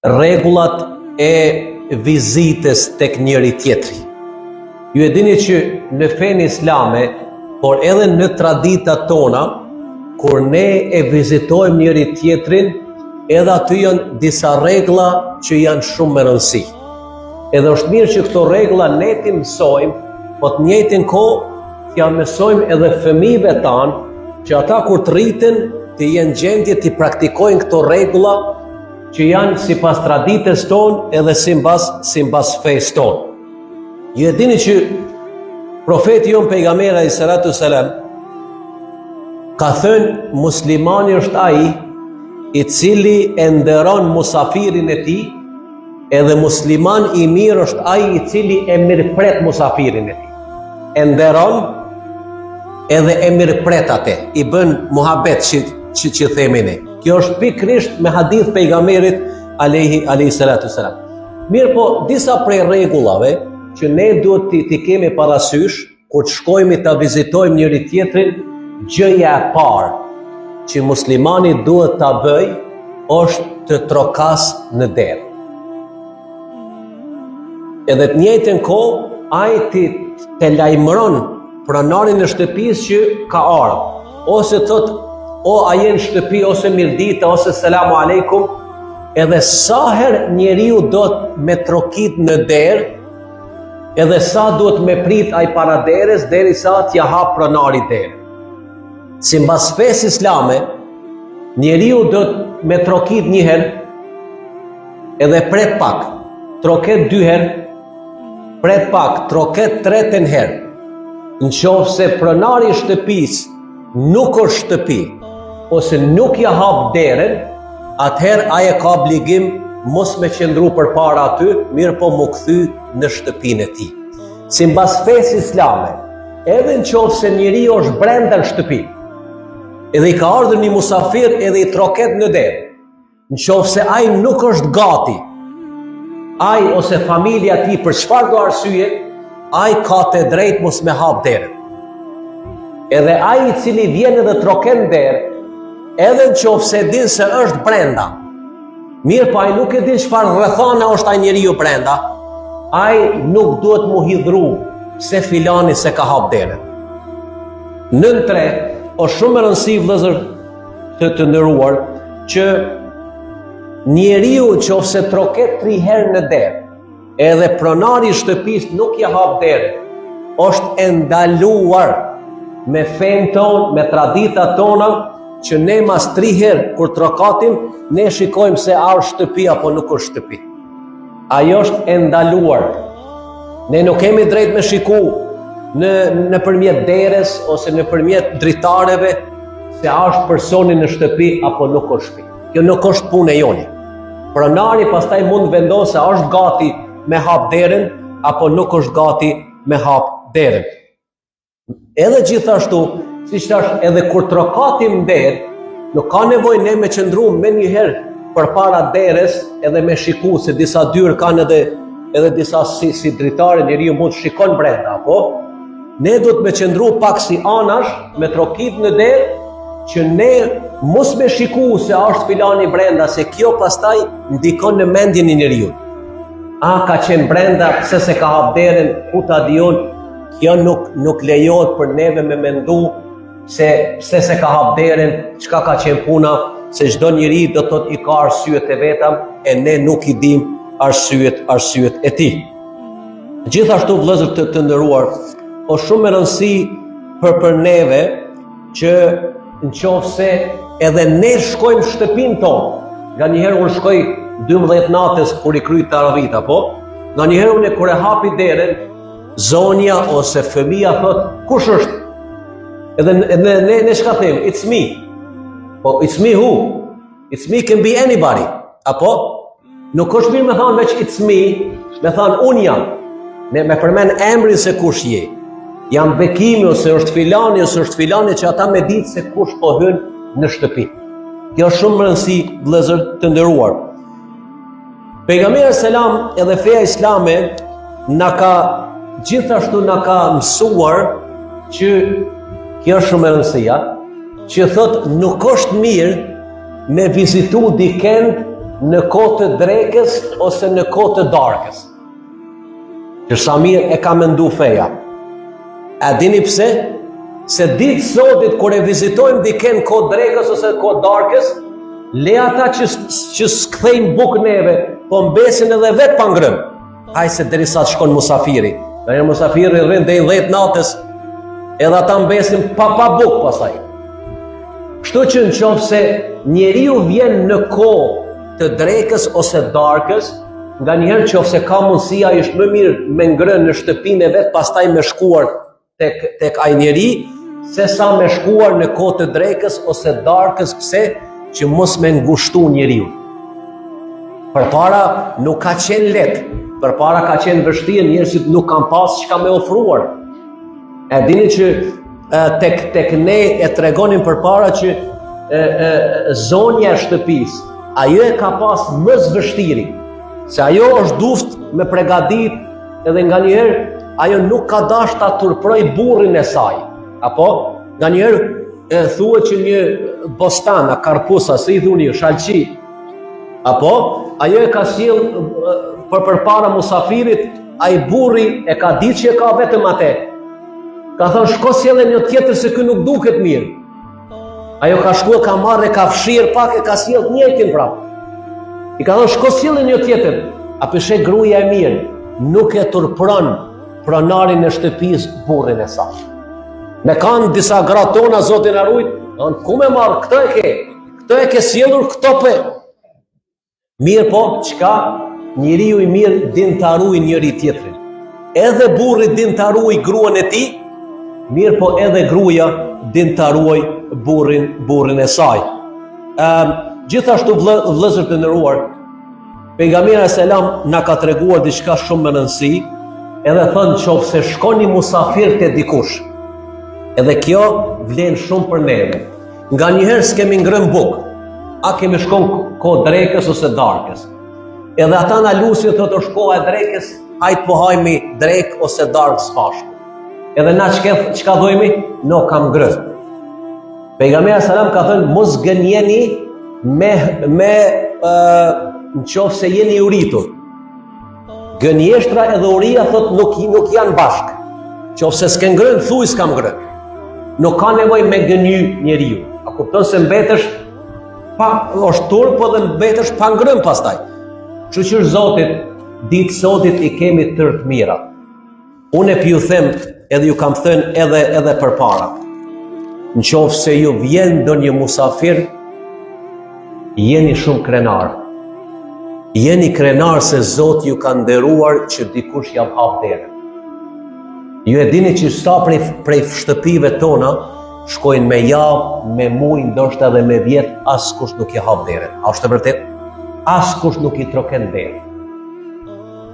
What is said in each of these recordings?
rregullat e vizitës tek njëri tjetri. Ju e dini që në fenë islame, por edhe në traditat tona, kur ne e vizitojmë njëri tjetrin, edhe aty janë disa rregulla që janë shumë me rëndësi. Edhe është mirë që këto rregulla ne ti mësojmë, po të njëjtin kohë t'ja mësojmë edhe fëmijëve tanë, që ata kur të rriten të jenë gjendje të praktikojnë këto rregulla që janë sipas traditës tonë edhe sipas fesë tonë. Ju e dini që profeti jon pejgamberi alayhi salatu selam ka thënë muslimani është ai i cili e nderon musafirin e tij, edhe musliman i mirë është ai i cili e mirëpret musafirin e tij. E nderon edhe e mirëpret atë, i bën muhabet që themi ne. Kjo është pikërisht me hadith pejgamberit alayhi salatu selam. Mirë po, disa prej rregullave që ne duhet t'i kemi parasysh kur të shkojmë ta vizitojmë njëri tjetrin, gjëja e parë që muslimani duhet ta bëjë është të trokas në derë. Edhe të njëjtën kohë, ai të lajmëron pronarin e shtëpisë që ka ardhur, ose thot o a je në shtëpi, ose mirdita, ose selamu aleikum, edhe sa herë njeriu do të me trokit në derë, edhe sa duhet me prit ai para derës derisa t'ja hap pronari derë. Sipas fesë islame, njeriu do të me trokit një herë, edhe pret pak, troket 2 herë, pret pak, troket 3 herë. Nëse pronari i shtëpisë nuk është shtëpi, ose nuk ja hap derën, atëherë ai ka obligim mos me qëndru përpara aty, mirë po mu kthy në shtëpinë e tij. Sipas fesë islame, edhe nëse njeriu është brenda në shtëpi, edhe i ka ardhur një musafir edhe i troket në derë, nëse ai nuk është gati, ai ose familja e tij për çfarë do arsye, ai ka të drejtë mos me hap derën. Edhe ai i cili vjen edhe troken derë, edhe nëse din se është brenda, mirë po ai nuk e din çfarë rrethana është ai njeriu brenda, ai nuk duhet mu hidhru se filani se ka hap derën. Nën 3, është shumë e rëndësishme vëllezër të nderuar që njeriu nëse troket 3 herë në derë, edhe pronari i shtëpisë nuk ja hap derën, është e ndaluar me fenë tonë, me traditat tona, që ne mas 3 herë kur trokatim, ne shikojmë se a është shtëpi apo nuk është shtëpi. Ajo është e ndaluar. Ne nuk kemi drejt me shiku nëpërmjet derës ose nëpërmjet dritareve se a është personi në shtëpi apo nuk është shtëpi. Kjo nuk është punë e joni. Pronari pastaj mund vendosë se a është gati me hap derën apo nuk është gati me hap derën. Edhe gjithashtu, siç thash, edhe kur trokatim derë, nuk ka nevojë ne me qëndru me njëherë përpara derës edhe me shiku se disa dyrë kanë edhe disa si dritare, njeriu mund të shikon brenda, apo? Ne duhet me qëndru pak si anash, me trokit në derë, që ne mos me shiku se është filani brenda, se kjo pastaj ndikon në mendjen e njeriu. A ka qenë brenda, pse se ka hap derën, ku ta dijon? Kjo nuk lejohet për neve me mendu se pse se ka hap derën, çka ka qenë puna, se çdo njeri do të thotë i ka arsyet e veta e ne nuk i dim arsyet e tij. Gjithashtu vëllezër të nderuar, është shumë e rëndësishme për neve që nëse edhe ne shkojmë në shtëpinë tonë, nga njëherë unë shkoj 12 natës kur i kryj taravit, apo? Nga njëherë unë kur e hapi derën, zonja ose fëmia thot, kush është? Edhe ne çka them? It's me. Po it's me who? It's me can be anybody. Apo? Nuk është mirë me thonë veç it's me, me thonë unë jam. Ne me përmend emrin se kush je. Jam Bekimi ose është filani që ata me ditë se kush po hyn në shtëpi. Kjo është shumë rëndësi vëllezër të nderuar. Pejgamberi selam edhe feja islame gjithashtu na ka mësuar që kjo është shumë e rëndësishme, që thot nuk është mirë me vizitu dikend në kohë të drekës ose në kohë të darkës. Që sa mirë e ka mendu feja. A dini pse? Se ditë sotit kur e vizitojmë diken kohë drekës ose kohë darkës, le ata që s'kthejnë bukë neve, po mbesin edhe vetë pa ngrënë. Hajse derisa të shkon musafiri. Dhe musafiri rrin deri 10 natës, edhe ata mbesin pa bukë pasaj. Kështu që nëse njeriu vjen në kohë të drekës ose darkës, nganjëherë nëse ka mundësia është më mirë me ngrënë në shtëpinë e vet, pastaj me shkuar tek ai njeri, se sa me shkuar në kohë të drekës ose darkës. Pse? Që mos me ngushtu njeriu. Përpara nuk ka qenë lehtë, përpara ka qenë vështirë, njerëzit nuk kanë pas çka me ofruar. E dini që tek ne e tregonin përpara që zonja e shtëpisë, ajo e ka pas më vështirë, se ajo është duft me pregadit, edhe nganjëherë ajo nuk ka dash ta turproj burrin e saj. Apo nganjëherë thuhet që një bostana, karpusa, si i thuni, shalqi, apo ajo e ka sjell përpara musafirit, ai burri e ka ditë që e ka vetëm atë. Ka thënë shko sjellë një tjetër se ky nuk duket mirë. Ajo ka shkuar, ka marrë, ka fshirë pak, e ka sjell të njëjtin prapë. I ka thënë shko sjellë një tjetër. A pse gruaja e mirë nuk e turpron pronarin e shtëpisë burrin e saj. Me kanë disa gra tona, Zoti na ruaj, ku me marr këtë e ke sjellur këto pe. Mirë po, çka? Njeriu i mirë din ta ruaj njëri tjetrin. Edhe burri din ta ruaj gruan e tij, mirë po edhe gruaja din ta ruaj burrin e saj. Gjithashtu vëllezër të nderuar, pejgamberi selam na ka treguar diçka shumë me rëndësi, edhe thënë nëse shkoni musafir te dikush, edhe kjo vlen shumë për neve. Nganjëherë s'kemi ngrënë bukë, a kemi shkon kohë drekës ose darkës. Edhe ata na lusin thotë shkoha e drekës, hajt po hajmi drek ose darkë s'pashku. Edhe na çka thojmë? No, kam ngrënë. Pejgamberi selam ka thënë mos gënjeni me nëse jeni i uritur. Gënjeshtra edhe uria thot nuk janë bashkë. Nëse s'ke ngrënë, thuj s'kam ngrënë. Nuk ka nevojë me gënjy njeriu. A kupton se mbetesh është turp, po dhe mbetesh pa ngrënë pastaj. Kështu që Zotit, ditë sotit i kemi tërë të mira. Unë e ju them, edhe ju kam thënë edhe përpara. Nëse ju vjen ndonjë musafir, jeni shumë krenar. Jeni krenar se Zoti ju ka nderuar që dikush jam hap derën. Ju e dini që sa prej shtëpive tona shkojnë me javë, me muaj, ndoshta edhe me vjet, askush nuk i hap derën. A është e vërtet? Askush nuk i troken derën.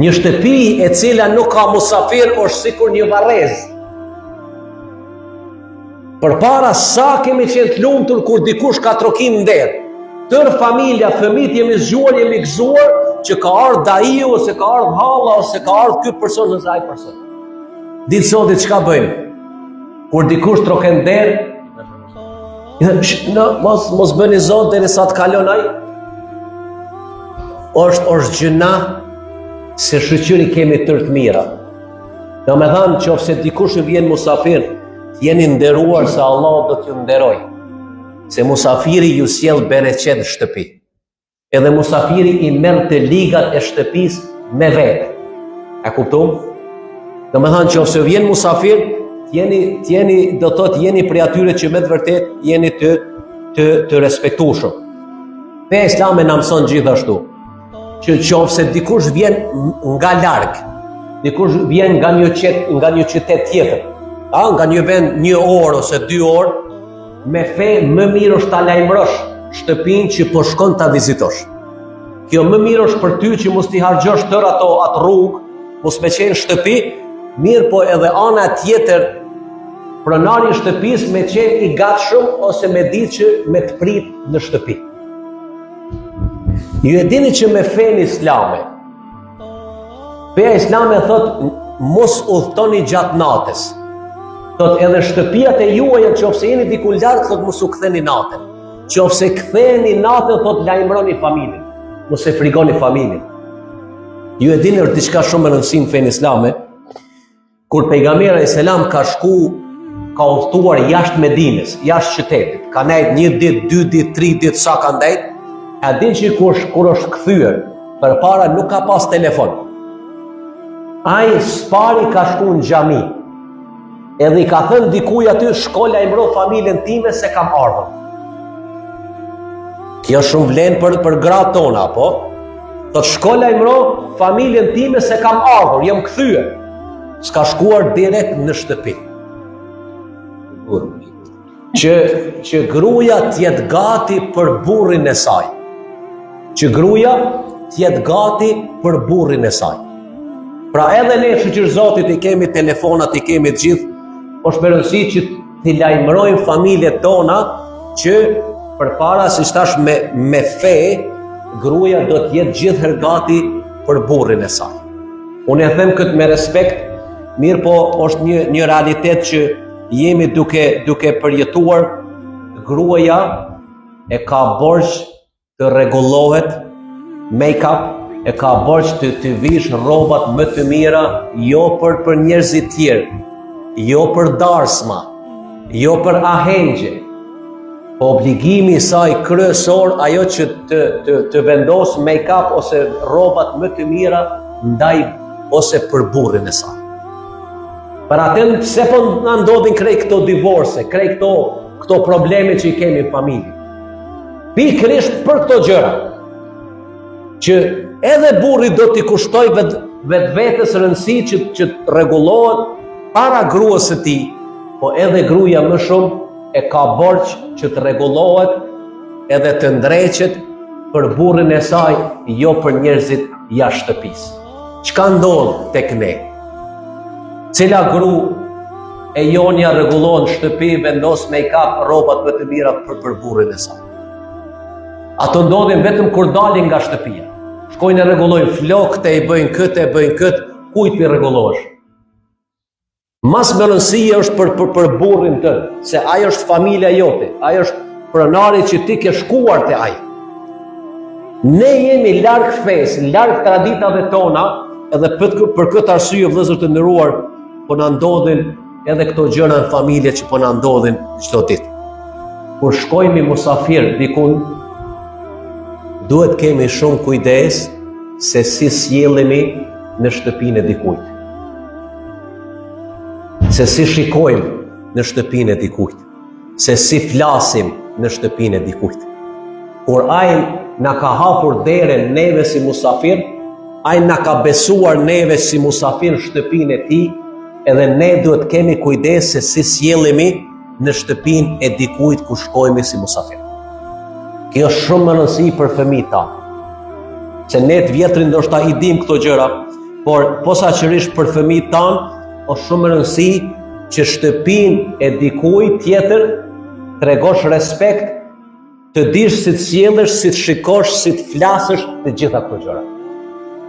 Një shtëpi e cila nuk ka musafir është sikur një varrez. Përpara sa kemi qenë të lumtur kur dikush ka trokim derë. Tërë familja, fëmijët jemi zgjuar, jemi gëzuar që ka ardhur daiu ose ka ardhur halla ose ka ardhur ky person ose ai person. Ditë sotit çka bëjmë? Kur dikush troken derë, mos bëni Zot derisa të kalon ai. Është gjëna se shoqëri kemi tërë të mira. Domethënë nëse dikush vjen musafir, jeni nderuar se Allah do t'ju nderoj. Se musafiri ju sjell bereqet në shtëpi. Edhe musafiri i merr të ligat e shtëpisë me vete. A kupton? Domethënë nëse vjen musafir, jeni do thotë jeni prej atyre që me të vërtet jeni të respektueshëm. Feja islame na mëson gjithashtu që nëse dikush vjen nga larg, dikush vjen nga një qytet tjetër, nga një vend 1 orë ose 2 orë, me fe më mirë është ta lajmërosh shtëpinë që po shkon ta vizitosh. Kjo më mirë është për ty që mos t'i harxhosh tërë atë rrugë, mos me qenë shtëpi, mirë po edhe ana tjetër, pronari i shtëpisë me qenë i gatshëm ose me ditë që me të prit në shtëpi. Ju e dini që me fenë islame, feja islame thot mos udhtoni gjatë natës. Thot edhe shtëpiat e juaja nëse jeni diku larg, thot mos u ktheni natën. Nëse ktheheni natën, thot lajmëroni familjen. mos e frikoni familjen. Ju e dini është diçka shumë e rëndësishme në fenë islame, kur pejgamberi alayhis salam ka udhëtuar jashtë Medinës, jashtë qytetit, ka nejt 1 ditë, 2 ditë, 3 ditë, sa ka ndajt, a din që kur është kthyer, përpara nuk ka pas telefon. Ai spari ka shku në xhami, edhe i ka thënë dikuj aty, shko lajmëro familjen time se kam ardhur. Kjo shumë vlen për gratë tona, apo? Thot shko lajmëro familjen time se kam ardhur, jam kthyer. S'ka shkuar direkt në shtëpi. Që gruaja t'jetë gati për burrin e saj. Që gruaja t'jetë gati për burrin e saj. Pra edhe ne shoqër Zotit i kemi telefonat, i kemi të gjithë, është më rëndësi që t'i lajmërojmë familjet tona që përpara si thash me fe, gruaja do t'jetë gjithherë gati për burrin e saj. Unë e them këtë me respekt, mirë po është një realitet që jemi duke përjetuar. Gruaja e ka borxh të rregullohet, make-up, e ka borxh të vish rrobat më të mira, jo për njerëzit tjerë, jo për darsma, jo për ahengje. Obligimi i saj kryesor ajo që të vendos make-up ose rrobat më të mira ndaj ose për burrin e saj. Për atën pse po na ndodhin krejt këto divorce, krejt këto probleme që i kemi në familje. Pikërisht për këto gjëra. Që edhe burri do t'i kushtoj vetes rëndësi që të rregullohet para gruas së tij, po edhe gruaja më shumë e ka borxh që të rregullohet edhe të ndreqet për burrin e saj, jo për njerëzit jashtë shtëpisë. Çka ndodh tek ne? Cila gru e jonja rregullohen në shtëpi, vendos make-up, rrobat më të mira për burrin e saj. Ato ndodhin vetëm kur dalin nga shtëpia. Shkojnë e rregullojnë flokët, e i bëjnë këtë, kujt pi rregullohesh? Mas më rëndësia është për burrin tënd, se ai është familja jote, ai është pronari që ti ke shkuar te ai. Ne jemi larg fesë, larg traditave tona, edhe për këtë arsye vëllezër të nderuar, po na ndodhin edhe këto gjëra në familje që po na ndodhin çdo ditë. Kur shkojmë musafir dikun, duhet kemi shumë kujdes se si sjellemi në shtëpinë e dikujt. Se si shikojmë në shtëpinë e dikujt. Se si flasim në shtëpinë e dikujt. Kur ai na ka hapur derën neve si musafir, ai na ka besuar neve si musafir në shtëpinë e tij, edhe ne duhet kemi kujdes se si sjellemi në shtëpinë e dikujt ku shkojmë si musafir. Kjo është shumë më rëndësi për fëmijët tanë. Se ne të vjetrin ndoshta i dim këto gjëra, por posaçërisht për fëmijët tanë është shumë më rëndësi që shtëpinë e dikujt tjetër tregosh respekt, të dish si të sjellesh, si të shikosh, si të flasësh, të gjitha këto gjëra.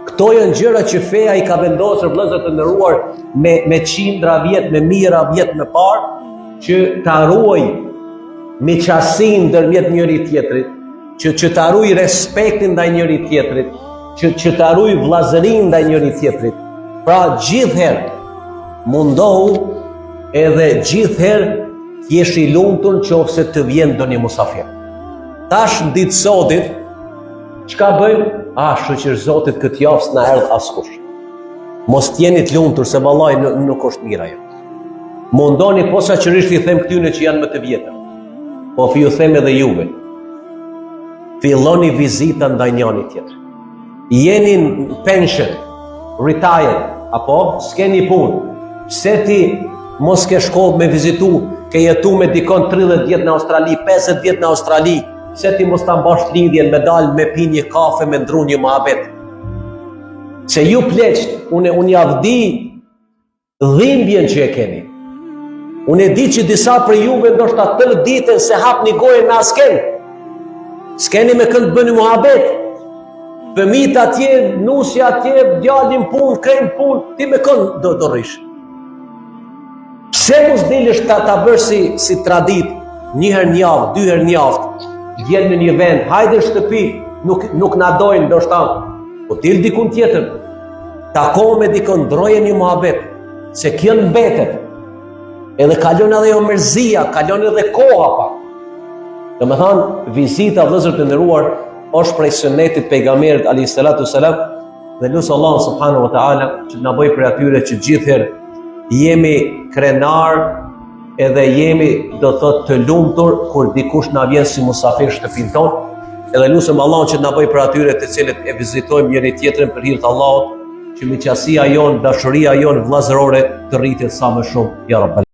Këto janë gjëra që feja i ka vendosur vëllezër të nderuar me qindra vjet, me mijëra vjet më parë, që ta ruaj miqësinë ndërmjet njëri tjetrit, që ta ruaj respektin ndaj njëri tjetrit, që ta ruaj vllazërinë ndaj njëri tjetrit. Pra gjithherë mundohu edhe gjithherë t'jesh i lumtur nëse të vjen ndonjë musafir. Tash në ditë sotit, çka bëjmë? Shoqër Zotit këtë javë s'na erdh askush. Mos t'jeni t'lumtur se vallai nuk është mirë ajo. Mundoni posaçërisht i them këtyne që janë më të vjetër. Po ju them edhe juve. Filloni vizita ndaj njëri tjetrit. Jeni në pension, retired, apo s'keni punë. Pse ti mos ke shkollë me vizitu, ke jetu me dikon 30 vjet në Australi, 50 vjet në Australi, se ti mos ta mbash lidhjen me dal me pi një kafe, me ndru një muhabet. Se ju pleqt, unë javdi dhimbjen që e keni. Unë e di që disa për juve ndoshta tërë ditën se hap një gojë në asken. S'keni me kënd bëni muhabet. Fëmijët atje, nusja atje, djalin punë, krejnë punë, ti me kënd do rrish. Pse mos dilesh ta bësh si tradit, një herë në javë, 2 herë në javë, vjen në një vend, hajde në shtëpi, nuk na dojnë, ndoshta, po til dikun tjetër, tako me dikun, ndroje një muhabet, se kjo mbetet, edhe kalon edhe jo mërzia, kalon edhe koha pak. Dhe me thanë, vizita vëllezër të nderuar është prej sunetit pejgamberit alayhis salatu wassalam, dhe lutë Allah subhanahu wa taala që të na bëjë për atyre që gjithherë jemi krenar edhe jemi do thot të lumtur kur dikush na vjen si musafir shtëpinë tonë, edhe lutem Allahun që të na bëjë për atyre të cilët e vizitojmë njëri tjetrin për hir të Allahut, që miqësia jon, dashuria jon vëllazërore të rritet sa më shumë, ya Rabbal